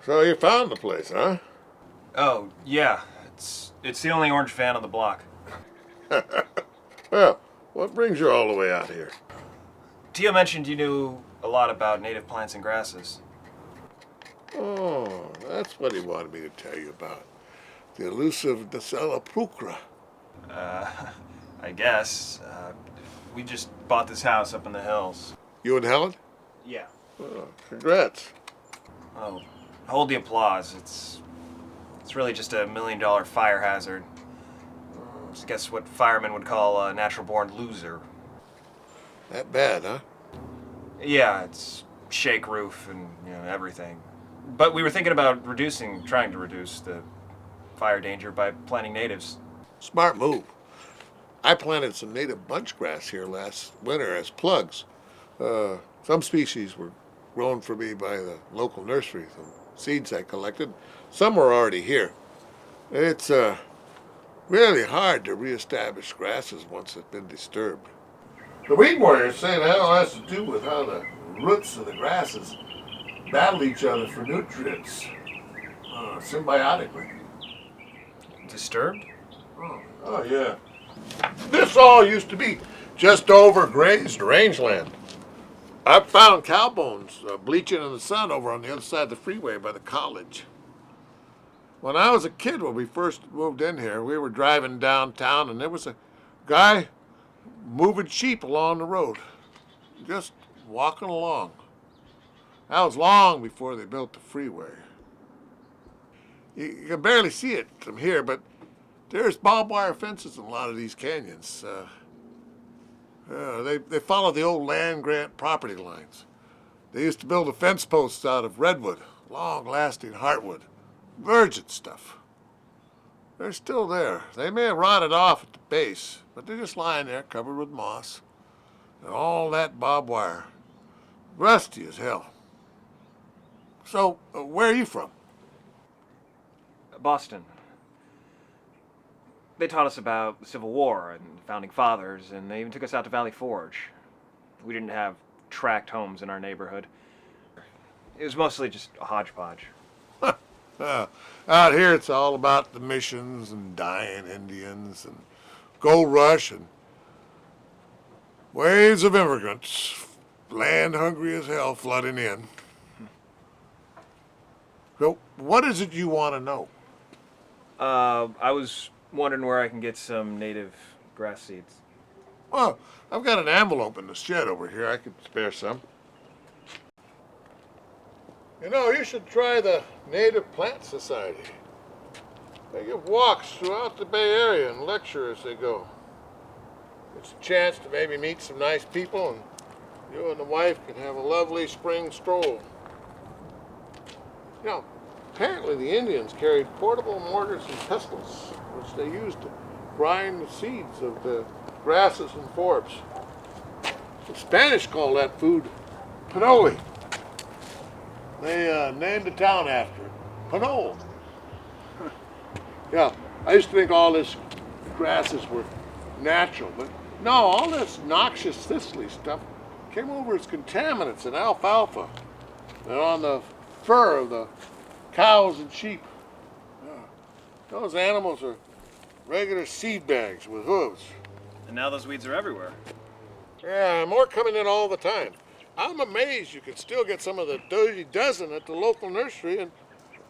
So you found the place, huh? Oh, yeah. It's the only orange van on the block. Well, what brings you all the way out here? Tio mentioned you knew a lot about native plants and grasses. Oh, that's what he wanted me to tell you about. The elusive Nacella pulchra. Uh, I guess. We just bought this house up in the hills. You and Helen? Yeah. Oh, congrats. Oh, hold the applause. It's really just a $1 million fire hazard. I guess what firemen would call a natural-born loser. That bad, huh? Yeah, it's shake roof and everything. But we were thinking about trying to reduce the fire danger by planting natives. Smart move. I planted some native bunchgrass here last winter as plugs. Some species were grown for me by the local nursery, some seeds I collected. Some were already here. It's really hard to reestablish grasses once they've been disturbed. The weed warriors say that all has to do with how the roots of the grasses battle each other for nutrients symbiotically. Disturbed? Oh, yeah. This all used to be just overgrazed rangeland. I found cow bones bleaching in the sun over on the other side of the freeway by the college. When I was a kid, when we first moved in here, we were driving downtown and there was a guy moving sheep along the road, just walking along. That was long before they built the freeway. You can barely see it from here, but there's barbed wire fences in a lot of these canyons. They follow the old land grant property lines. They used to build the fence posts out of redwood, long-lasting heartwood, virgin stuff. They're still there. They may have rotted off at the base, but they're just lying there covered with moss. And all that barbed wire. Rusty as hell. So, where are you from? Boston. They taught us about the Civil War and founding fathers, and they even took us out to Valley Forge. We didn't have tract homes in our neighborhood. It was mostly just a hodgepodge. Out here, it's all about the missions and dying Indians and gold rush and waves of immigrants, land hungry as hell, flooding in. So, what is it you want to know? I was wondering where I can get some native grass seeds. Well, I've got an envelope in the shed over here. I could spare some. You know, you should try the Native Plant Society. They give walks throughout the Bay Area and lecture as they go. It's a chance to maybe meet some nice people, and you and the wife can have a lovely spring stroll. You know, apparently the Indians carried portable mortars and pestles, which they used to grind the seeds of the grasses and forbs. The Spanish call that food pinole. They named the town after it, Pinole. Yeah, I used to think all this grasses were natural, but no, all this noxious thistly stuff came over as contaminants in alfalfa and on the fur of the cows and sheep. Yeah. Those animals are regular seed bags with hooves. And now those weeds are everywhere. Yeah, more coming in all the time. I'm amazed you can still get some of the dirty dozen at the local nursery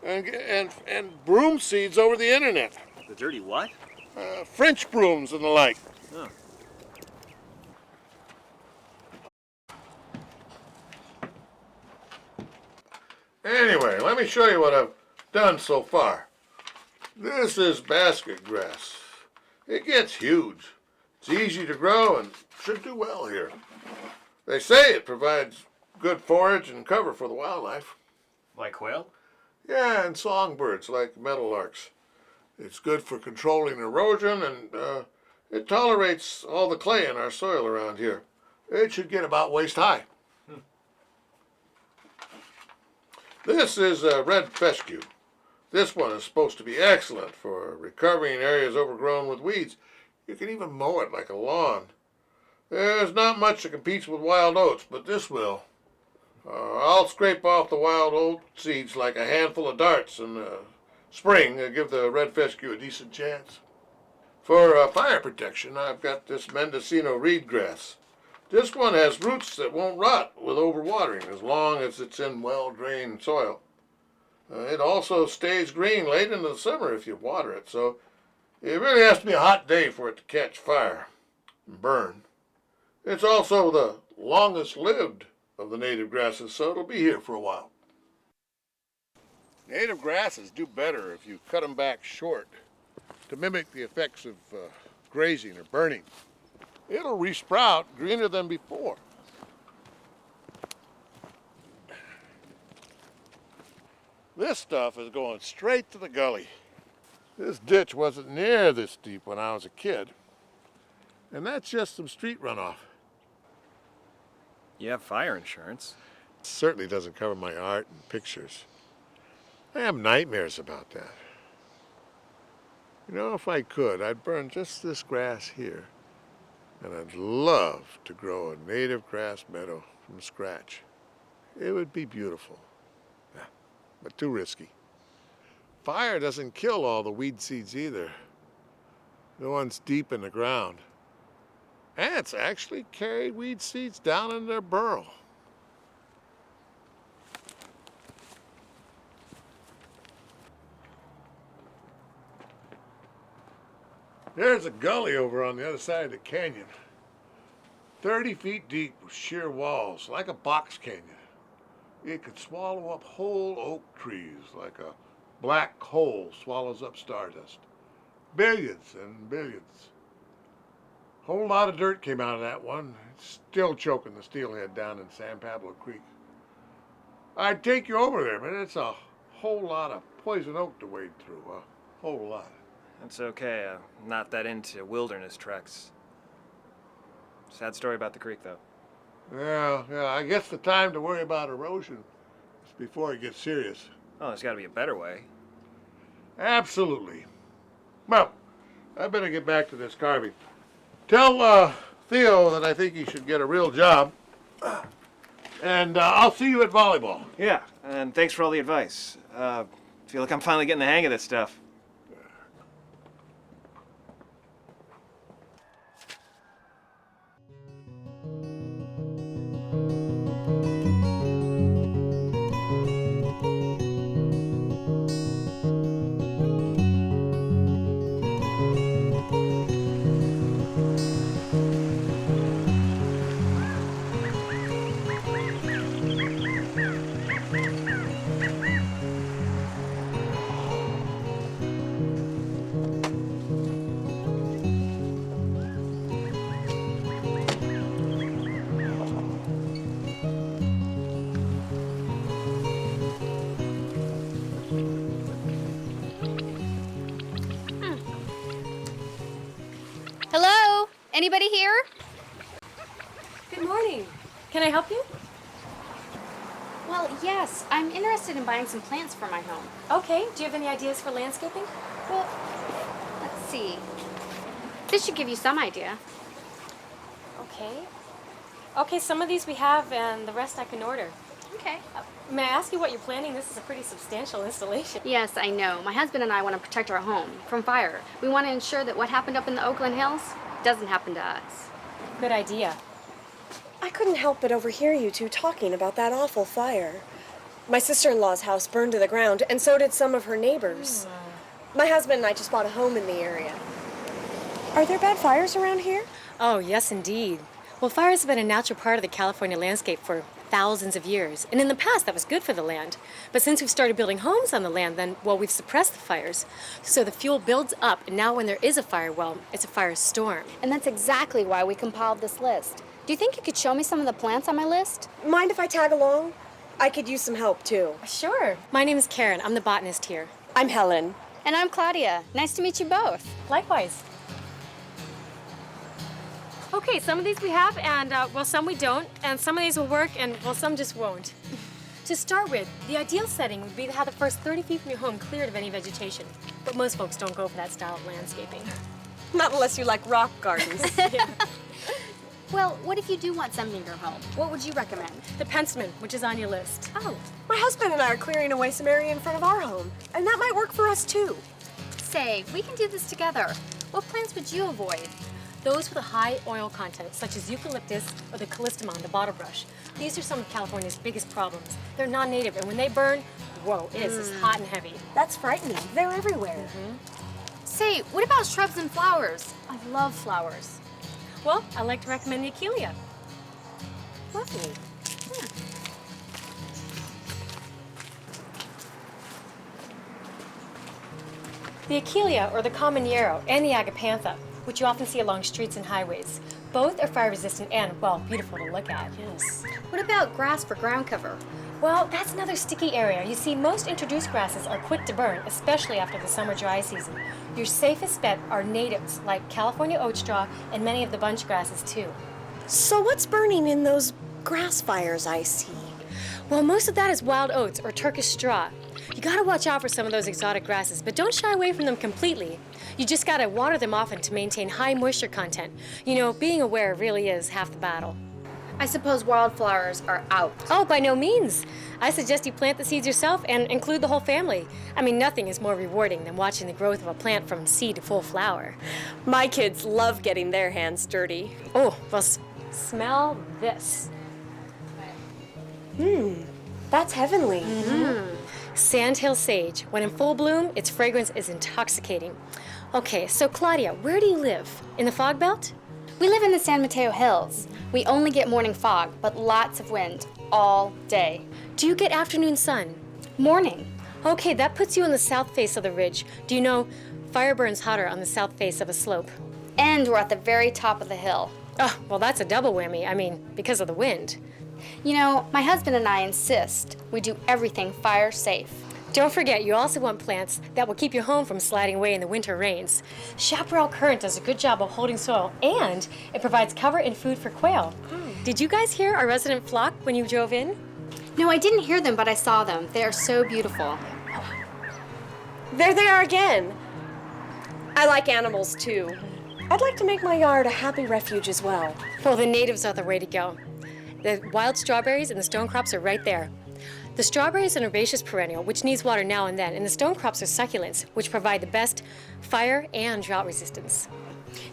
and broom seeds over the internet. The dirty what? French brooms and the like. Oh. Anyway, let me show you what I've done so far. This is basket grass. It gets huge. It's easy to grow and should do well here. They say it provides good forage and cover for the wildlife. Like quail? Yeah, and songbirds like meadowlarks. It's good for controlling erosion and it tolerates all the clay in our soil around here. It should get about waist high. This is red fescue. This one is supposed to be excellent for recovering areas overgrown with weeds. You can even mow it like a lawn. There's not much that competes with wild oats, but this will. I'll scrape off the wild oat seeds like a handful of darts in spring to give the red fescue a decent chance. For fire protection, I've got this Mendocino reed grass. This one has roots that won't rot with overwatering as long as it's in well-drained soil. It also stays green late into the summer if you water it, so it really has to be a hot day for it to catch fire and burn. It's also the longest lived of the native grasses, so it'll be here for a while. Native grasses do better if you cut them back short to mimic the effects of grazing or burning. It'll resprout greener than before. This stuff is going straight to the gully. This ditch wasn't near this deep when I was a kid. And that's just some street runoff. You have fire insurance. It certainly doesn't cover my art and pictures. I have nightmares about that. You know, if I could, I'd burn just this grass here. And I'd love to grow a native grass meadow from scratch. It would be beautiful. Yeah, but too risky. Fire doesn't kill all the weed seeds either. The ones deep in the ground. Ants actually carry weed seeds down in their burrow. There's a gully over on the other side of the canyon. 30 feet deep with sheer walls, like a box canyon. It could swallow up whole oak trees like a black hole swallows up stardust. Billions and billions. Whole lot of dirt came out of that one. It's still choking the steelhead down in San Pablo Creek. I'd take you over there, but it's a whole lot of poison oak to wade through. A whole lot. That's okay. I'm not that into wilderness treks. Sad story about the creek, though. Yeah, I guess the time to worry about erosion is before it gets serious. Oh, there's got to be a better way. Absolutely. Well, I better get back to this carving. Tell Theo that I think he should get a real job. And I'll see you at volleyball. Yeah, and thanks for all the advice. Feel like I'm finally getting the hang of this stuff. Hello? Anybody here? Good morning. Can I help you? Well, yes. I'm interested in buying some plants for my home. Okay. Do you have any ideas for landscaping? Well, let's see. This should give you some idea. Okay. Okay, some of these we have and the rest I can order. Okay. May I ask you what you're planning? This is a pretty substantial installation. Yes, I know. My husband and I want to protect our home from fire. We want to ensure that what happened up in the Oakland Hills doesn't happen to us. Good idea. I couldn't help but overhear you two talking about that awful fire. My sister-in-law's house burned to the ground, and so did some of her neighbors. My husband and I just bought a home in the area. Are there bad fires around here? Oh, yes, indeed. Well, fires have been a natural part of the California landscape for thousands of years. And in the past, that was good for the land. But since we've started building homes on the land, then, well, we've suppressed the fires. So the fuel builds up, and now when there is a fire, well, it's a firestorm. And that's exactly why we compiled this list. Do you think you could show me some of the plants on my list? Mind if I tag along? I could use some help, too. Sure. My name is Karen. I'm the botanist here. I'm Helen. And I'm Claudia. Nice to meet you both. Likewise. Okay, some of these we have, and, well, some we don't, and some of these will work, and, well, some just won't. To start with, the ideal setting would be to have the first 30 feet from your home cleared of any vegetation. But most folks don't go for that style of landscaping. Not unless you like rock gardens. Yeah. Well, what if you do want some in your home? What would you recommend? The penstemon, which is on your list. Oh, My husband and I are clearing away some area in front of our home, and that might work for us too. say, we can do this together. What plants would you avoid? Those with a high oil content, such as eucalyptus or the callistemon, the bottle brush. These are some of California's biggest problems. They're non-native, and when they burn, whoa, it is just hot and heavy. That's frightening. They're everywhere. Say, what about shrubs and flowers? I love flowers. Well, I'd like to recommend the Achillea. Lovely. The Achillea, or the common yarrow, and the agapantha, which you often see along streets and highways. Both are fire-resistant and, well, beautiful to look at. Yes. What about grass for ground cover? Well, that's another sticky area. You see, most introduced grasses are quick to burn, especially after the summer dry season. Your safest bet are natives, like California oat straw and many of the bunch grasses, too. So what's burning in those grass fires I see? Well, most of that is wild oats or Turkish straw. You gotta watch out for some of those exotic grasses, but don't shy away from them completely. You just gotta water them often to maintain high moisture content. You know, being aware really is half the battle. I suppose wildflowers are out. Oh, by no means. I suggest you plant the seeds yourself and include the whole family. I mean, nothing is more rewarding than watching the growth of a plant from seed to full flower. My kids love getting their hands dirty. Oh, well, smell this. That's heavenly. Sandhill sage. When in full bloom, its fragrance is intoxicating. Okay, so Claudia, where do you live? In the fog belt? We live in the San Mateo Hills. We only get morning fog, but lots of wind all day. Do you get afternoon sun? Morning. Okay, that puts you on the south face of the ridge. Do you know fire burns hotter on the south face of a slope? And we're at the very top of the hill. Oh, well, that's a double whammy. I mean, because of the wind. You know, my husband and I insist we do everything fire safe. Don't forget, you also want plants that will keep your home from sliding away in the winter rains. Chaparral currant does a good job of holding soil, and it provides cover and food for quail. Did you guys hear our resident flock when you drove in? No, I didn't hear them, but I saw them. They are so beautiful. There they are again. I like animals too. I'd like to make my yard a happy refuge as well. Well, the natives are the way to go. The wild strawberries and the stone crops are right there. The strawberry is an herbaceous perennial, which needs water now and then, and the stone crops are succulents, which provide the best fire and drought resistance.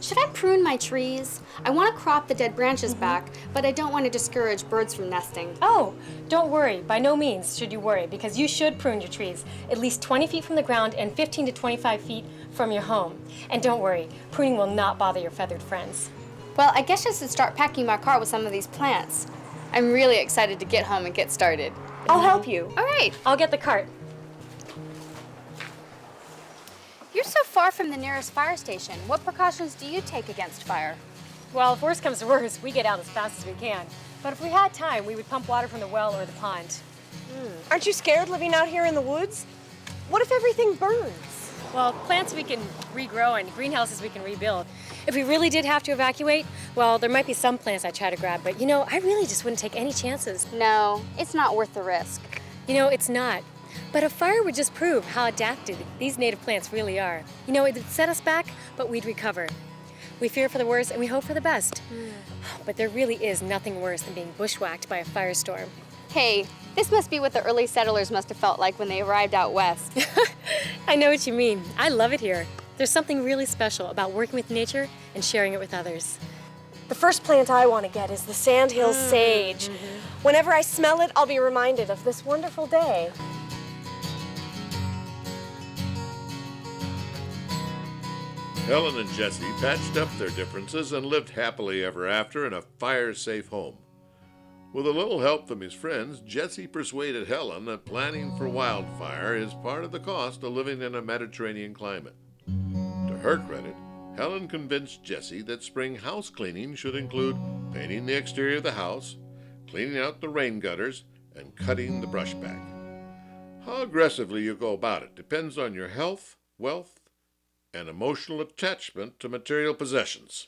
Should I prune my trees? I want to crop the dead branches back, but I don't want to discourage birds from nesting. Oh, don't worry. By no means should you worry, because you should prune your trees at least 20 feet from the ground and 15 to 25 feet from your home. And don't worry, pruning will not bother your feathered friends. Well, I guess I should start packing my cart with some of these plants. I'm really excited to get home and get started. I'll help you. All right. I'll get the cart. You're so far from the nearest fire station. What precautions do you take against fire? Well, if worse comes to worse, we get out as fast as we can. But if we had time, we would pump water from the well or the pond. Aren't you scared living out here in the woods? What if everything burns? Well, plants we can regrow and greenhouses we can rebuild. If we really did have to evacuate, well, there might be some plants I'd try to grab, but you know, I really just wouldn't take any chances. No, it's not worth the risk. You know, it's not. But a fire would just prove how adapted these native plants really are. You know, it'd set us back, but we'd recover. We fear for the worst and we hope for the best. But there really is nothing worse than being bushwhacked by a firestorm. Hey, this must be what the early settlers must have felt like when they arrived out west. I know what you mean. I love it here. There's something really special about working with nature and sharing it with others. The first plant I want to get is the Sandhill sage. Whenever I smell it, I'll be reminded of this wonderful day. Helen and Jesse patched up their differences and lived happily ever after in a fire-safe home. With a little help from his friends, Jesse persuaded Helen that planning for wildfire is part of the cost of living in a Mediterranean climate. To her credit, Helen convinced Jesse that spring house cleaning should include painting the exterior of the house, cleaning out the rain gutters, and cutting the brush back. How aggressively you go about it depends on your health, wealth, and emotional attachment to material possessions.